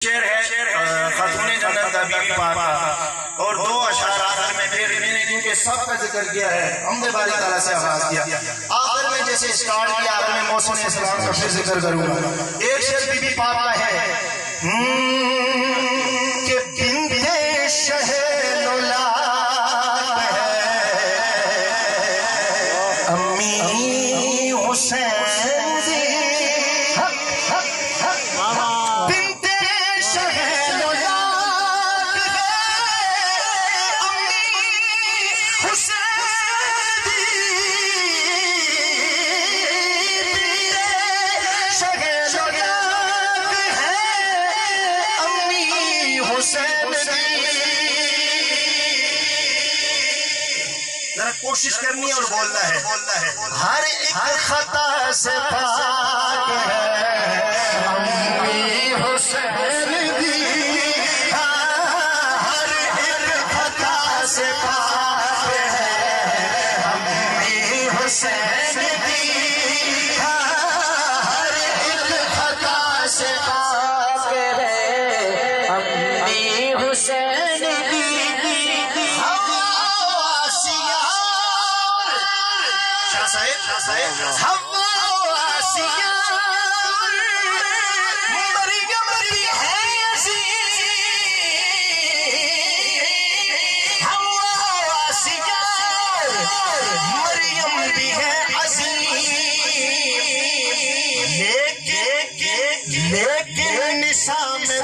شعر ہے خاتون جنت کا بی بی پاک کا، اور دو اشعار میں پھر میں نے کیونکہ سب کا ذکر کیا ہے، حمد باری تعالیٰ سے آغاز کیا، آخر میں جیسے اسٹارٹ کیا آخر میں موسم اسلام کا پھر ذکر کروں گا۔ ایک شعر بی بی پاک کا ہے کہ بنتے شہر لولاب ہے امی حسین کوشش کرنی ہے اور بولنا ہے، ہر ایک خطا سے پاک ہے امی حسین دی، ہر ایک خطا سے پاک ہے امی حسین دی، ہر ایک خطا سے پاک ہے امی حسین دی۔ لیکن نساء میں